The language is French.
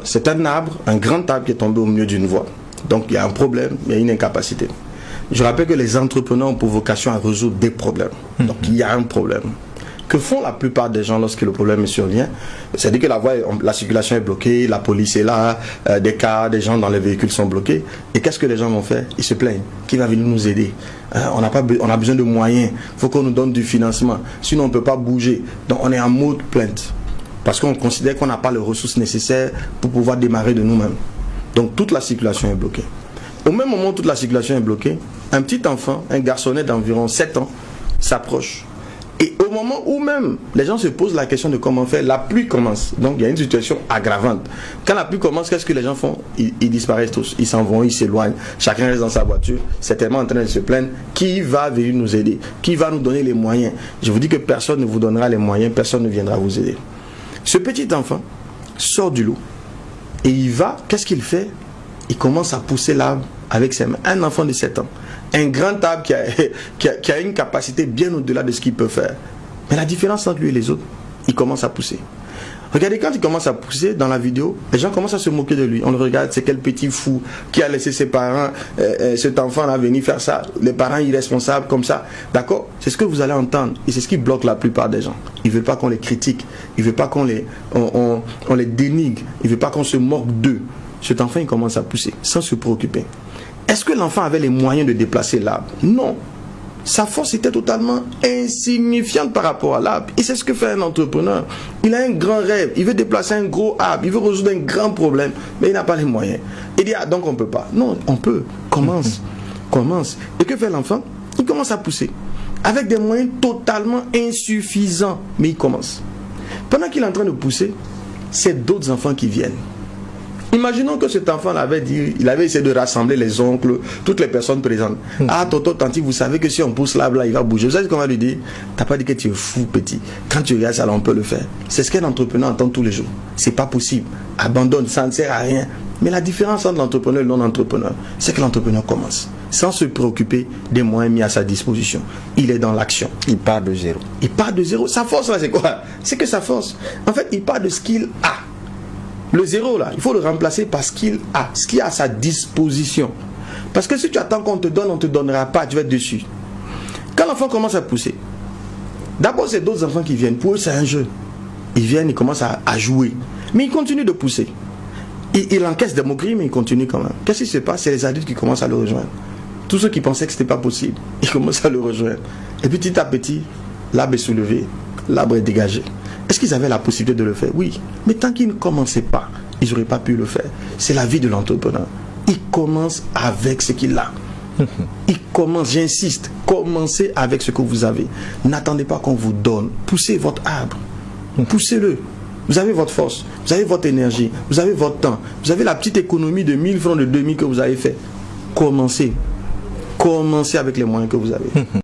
C'est un arbre, un grand arbre qui est tombé au milieu d'une voie. Donc il y a un problème, il y a une incapacité. Je rappelle que les entrepreneurs ont pour vocation à résoudre des problèmes. Donc il y a un problème. Que font la plupart des gens lorsque le problème survient? C'est-à-dire que la circulation est bloquée, la police est là, des gens dans les véhicules sont bloqués. Et qu'est-ce que les gens vont faire? Ils se plaignent. Qui va venir nous aider? On a besoin de moyens. Il faut qu'on nous donne du financement. Sinon on ne peut pas bouger. Donc on est en mode plainte. Parce qu'on considère qu'on n'a pas les ressources nécessaires pour pouvoir démarrer de nous-mêmes. Donc toute la circulation est bloquée. Au même moment où toute la circulation est bloquée, un petit enfant, un garçonnet d'environ 7 ans, s'approche. Et au moment où même les gens se posent la question de comment faire, la pluie commence. Donc il y a une situation aggravante. Quand la pluie commence, qu'est-ce que les gens font? Ils disparaissent tous. Ils s'en vont, ils s'éloignent. Chacun reste dans sa voiture, certainement en train de se plaindre. Qui va venir nous aider? Qui va nous donner les moyens? Je vous dis que personne ne vous donnera les moyens, personne ne viendra vous aider. Ce petit enfant sort du lot et il va, qu'est-ce qu'il fait? Il commence à pousser l'arbre avec ses mains. Un enfant de 7 ans. Un grand arbre qui a une capacité bien au-delà de ce qu'il peut faire. Mais la différence entre lui et les autres, il commence à pousser. Regardez, quand il commence à pousser dans la vidéo, les gens commencent à se moquer de lui. On le regarde, c'est quel petit fou qui a laissé ses parents, cet enfant-là venir faire ça. Les parents irresponsables comme ça. D'accord? C'est ce que vous allez entendre. Et c'est ce qui bloque la plupart des gens. Ils ne veulent pas qu'on les critique. Ils ne veulent pas qu'on les dénigre. Ils ne veulent pas qu'on se moque d'eux. Cet enfant, il commence à pousser sans se préoccuper. Est-ce que l'enfant avait les moyens de déplacer l'arbre? Non. Sa force était totalement insignifiante par rapport à l'arbre. Et c'est ce que fait un entrepreneur. Il a un grand rêve. Il veut déplacer un gros arbre. Il veut résoudre un grand problème. Mais il n'a pas les moyens. Il dit, ah, donc on ne peut pas. Non, on peut. Commence. Commence. Et que fait l'enfant? Il commence à pousser. Avec des moyens totalement insuffisants. Mais il commence. Pendant qu'il est en train de pousser, c'est d'autres enfants qui viennent. Imaginons que cet enfant avait dit, il avait essayé de rassembler les oncles, toutes les personnes présentes. Ah, tonton, tanti, vous savez que si on pousse l'arbre là, il va bouger. Vous savez ce qu'on va lui dire? T'as pas dit que tu es fou, petit. Quand tu regardes ça là, on peut le faire. C'est ce qu'un entrepreneur entend tous les jours. C'est pas possible. Abandonne, ça ne sert à rien. Mais la différence entre l'entrepreneur et le non-entrepreneur, c'est que l'entrepreneur commence sans se préoccuper des moyens mis à sa disposition. Il est dans l'action. Il part de zéro. Il part de zéro. Sa force là, c'est quoi? C'est que sa force, en fait, il part de ce qu'il a. Le zéro là, il faut le remplacer par ce qu'il a à sa disposition. Parce que si tu attends qu'on te donne, on ne te donnera pas, tu vas être dessus. Quand l'enfant commence à pousser, d'abord c'est d'autres enfants qui viennent. Pour eux c'est un jeu. Ils viennent, ils commencent à jouer. Mais ils continuent de pousser. Il encaisse des moqueries, mais il continue quand même. Qu'est-ce qui se passe? C'est les adultes qui commencent à le rejoindre. Tous ceux qui pensaient que ce n'était pas possible, ils commencent à le rejoindre. Et petit à petit, l'arbre est soulevé, l'arbre est dégagé. Est-ce qu'ils avaient la possibilité de le faire? Oui. Mais tant qu'ils ne commençaient pas, ils n'auraient pas pu le faire. C'est la vie de l'entrepreneur. Il commence avec ce qu'il a. Il commence, j'insiste, commencez avec ce que vous avez. N'attendez pas qu'on vous donne. Poussez votre arbre. Poussez-le. Vous avez votre force, vous avez votre énergie, vous avez votre temps, vous avez la petite économie de 1000 francs, de 2000 que vous avez fait. Commencez. Commencez avec les moyens que vous avez.